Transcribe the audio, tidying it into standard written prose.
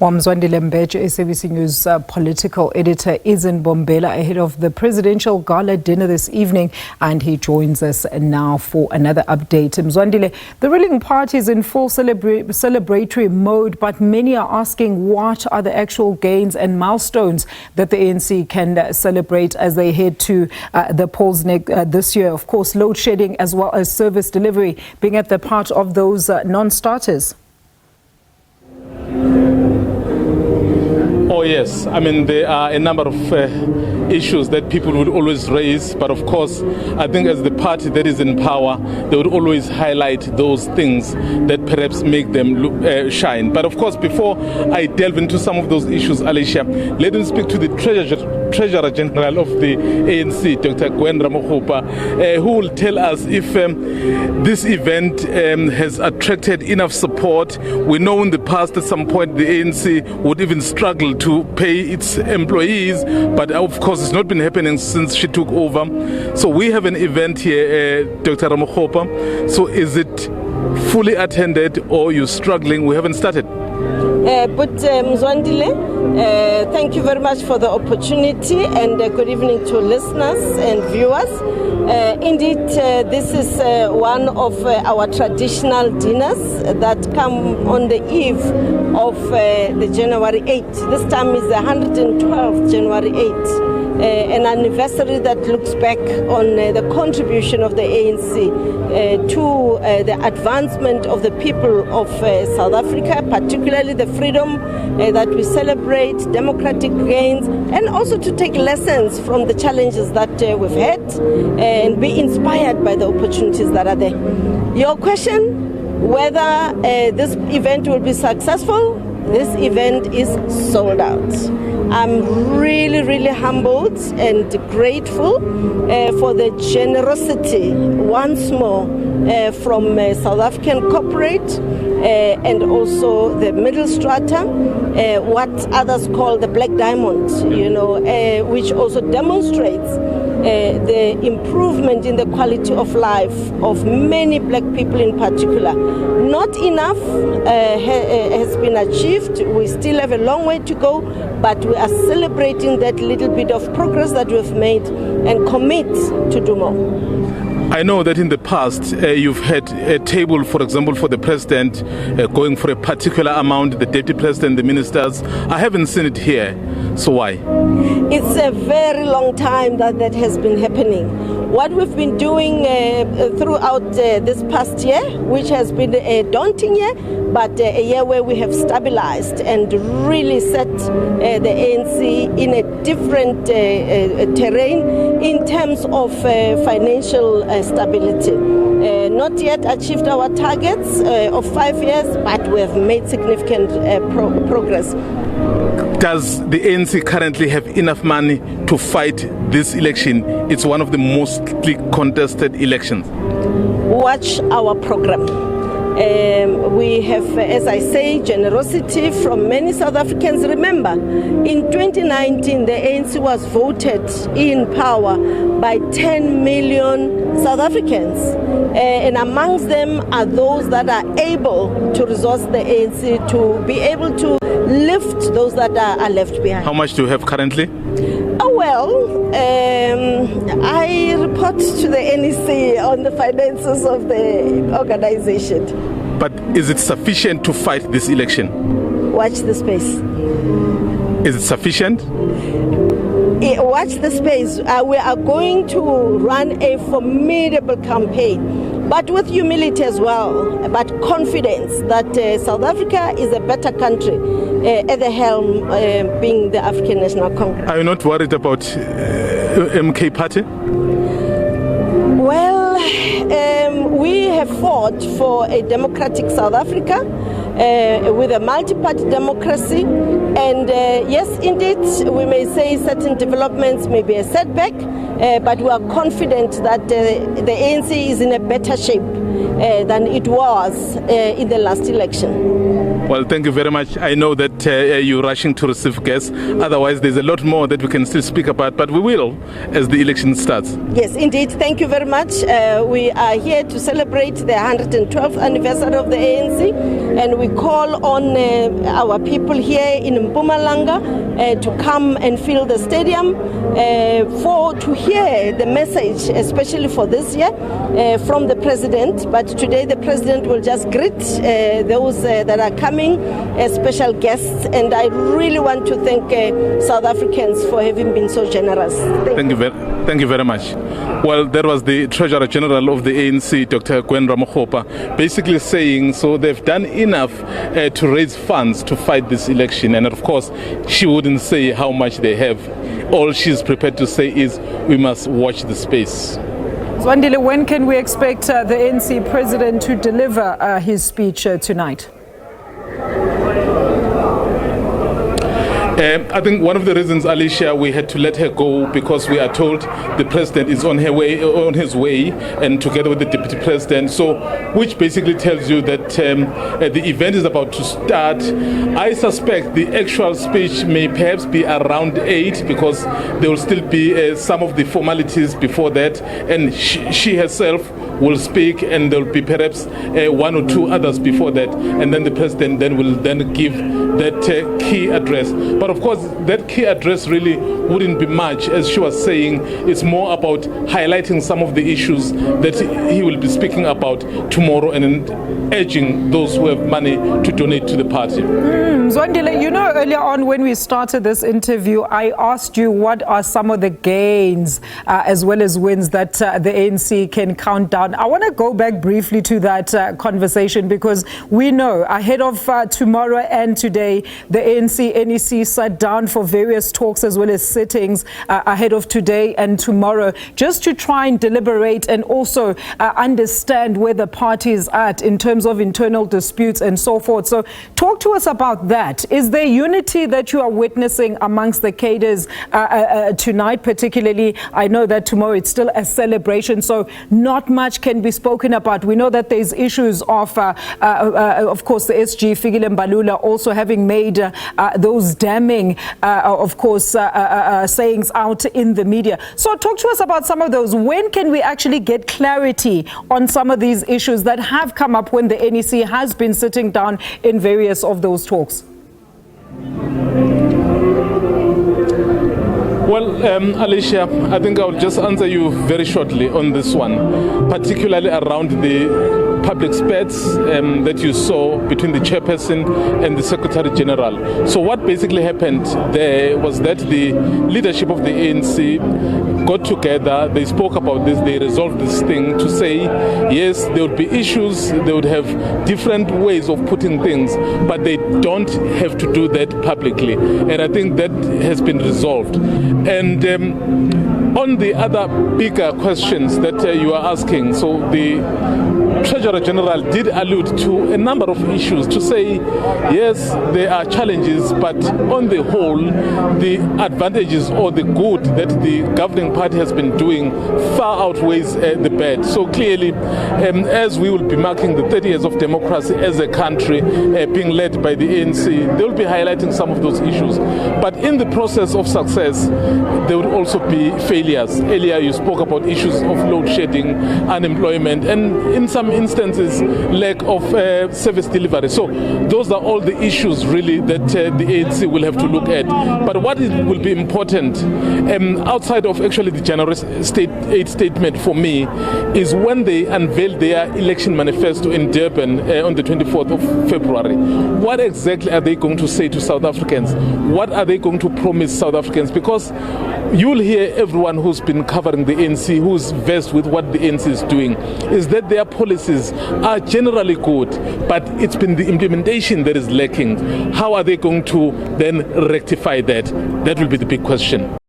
Mzwandile Mbeje, SABC News Political Editor, is in Mbombela ahead of the Presidential Gala Dinner this evening, and he joins us now for another update. Mzwandile, the ruling party is in full celebratory mode, but many are asking what are the actual gains and milestones that the ANC can celebrate as they head to the polls this year. Of course, load shedding as well as service delivery being at the part of those non-starters. Oh yes, I mean there are a number of issues that people would always raise, but of course I think as the party that is in power, they would always highlight those things that perhaps make them shine. But of course, before I delve into some of those issues, Alicia, let me speak to the Treasurer General of the ANC, Dr. Gwen Ramokgopa, who will tell us if this event has attracted enough support. We know in the past at some point the ANC would even struggle to pay its employees, but of course it's not been happening since she took over. So we have an event here, Dr. Ramokgopa. So is it fully attended or you're struggling? We haven't started. But Mzwandile, thank you very much for the opportunity, and good evening to listeners and viewers. Indeed, this is one of our traditional dinners that come on the eve of the January 8th. This time is the 112th January 8th. An anniversary that looks back on the contribution of the ANC to the advancement of the people of South Africa, particularly the freedom that we celebrate, democratic gains, and also to take lessons from the challenges that we've had and be inspired by the opportunities that are there. Your question, whether this event will be successful, this event is sold out. I'm really humbled and grateful for the generosity once more from South African corporate and also the middle strata, what others call the black diamond, which also demonstrates the improvement in the quality of life of many black people in particular. Not enough has been achieved. We still have a long way to go, but we are celebrating that little bit of progress that we've made and commit to do more. I know that in the past you've had a table, for example, for the president going for a particular amount, the deputy president, the ministers. I haven't seen it here. So why? It's a very long time that has been happening. What we've been doing throughout this past year, which has been a daunting year, but a year where we have stabilized and really set the ANC in a different terrain in terms of financial stability. Not yet achieved our targets of 5 years, but we have made significant progress. Does the ANC currently have enough money to fight this election? It's one of the mostly contested elections. Watch our program. We have, as I say, generosity from many South Africans. Remember, in 2019, the ANC was voted in power by 10 million South Africans. And amongst them are those that are able to resource the ANC to be able to lift those that are left behind. How much do you have currently? Oh, well, I report to the NEC on the finances of the organization. But is it sufficient to fight this election? Watch the space. Is it sufficient? Watch the space. We are going to run a formidable campaign, but with humility as well, but confidence that South Africa is a better country at the helm being the African National Congress. Are you not worried about MK Party? Well, we have fought for a democratic South Africa with a multi-party democracy, and yes, indeed, we may say certain developments may be a setback, but we are confident that the ANC is in a better shape than it was in the last election. Well, thank you very much. I know that you're rushing to receive guests. Otherwise, there's a lot more that we can still speak about, but we will as the election starts. Yes, indeed. Thank you very much. We are here to celebrate the 112th anniversary of the ANC, and we call on our people here in Mpumalanga to come and fill the stadium to hear the message, especially for this year, from the President. But today the President will just greet those that are coming as special guests, and I really want to thank South Africans for having been so generous. Thank you very much. Well, that was the Treasurer General of the ANC, Dr. Gwen Ramokgopa, basically saying so they've done enough to raise funds to fight this election, and of course she wouldn't say how much they have. All she's prepared to say is we must watch the space. Mzwandile, when can we expect the ANC president to deliver his speech tonight? I think one of the reasons, Alicia, we had to let her go because we are told the president is on his way, and together with the deputy president. So, which basically tells you that the event is about to start. I suspect the actual speech may perhaps be around 8 because there will still be some of the formalities before that, and she herself will speak, and there will be perhaps 1 or 2 others before that, and then the president will give that key address. But of course, that key address really wouldn't be much, as she was saying. It's more about highlighting some of the issues that he will be speaking about tomorrow and urging those who have money to donate to the party. Mzwandile, you know, earlier on when we started this interview, I asked you what are some of the gains as well as wins that the ANC can count down. I want to go back briefly to that conversation, because we know ahead of tomorrow and today, the ANC NEC sat down for various talks as well as sittings ahead of today and tomorrow, just to try and deliberate and also understand where the party is at in terms of internal disputes and so forth. So talk to us about that. Is there unity that you are witnessing amongst the cadres tonight particularly? I know that tomorrow it's still a celebration, so not much can be spoken about. We know that there's issues of course, the SG Fikile Mbalula also having made those damning, of course, sayings out in the media. So talk to us about some of those. When can we actually get clarity on some of these issues that have come up when the NEC has been sitting down in various of those talks? Well, Alicia, I think I'll just answer you very shortly on this one, particularly around the public spats that you saw between the chairperson and the Secretary General. So what basically happened there was that the leadership of the ANC got together, they spoke about this, they resolved this thing to say, yes, there would be issues, they would have different ways of putting things, but they don't have to do that publicly. And I think that has been resolved. And on the other bigger questions that you are asking, so the Treasurer General did allude to a number of issues to say, yes, there are challenges, but on the whole, the advantages or the good that the governing party has been doing far outweighs the bad. So clearly, as we will be marking the 30 years of democracy as a country being led by the ANC, they will be highlighting some of those issues. But in the process of success, there would also be failures. Earlier, you spoke about issues of load shedding, unemployment, and in some instances, lack of service delivery. So those are all the issues really that the ANC will have to look at. But what will be important, outside of actually the general aid statement for me, is when they unveil their election manifesto in Durban on the 24th of February. What exactly are they going to say to South Africans? What are they going to promise South Africans? Because you'll hear everyone who's been covering the ANC, who's versed with what the ANC is doing, is that their policies are generally good, but it's been the implementation that is lacking. How are they going to then rectify that? That will be the big question.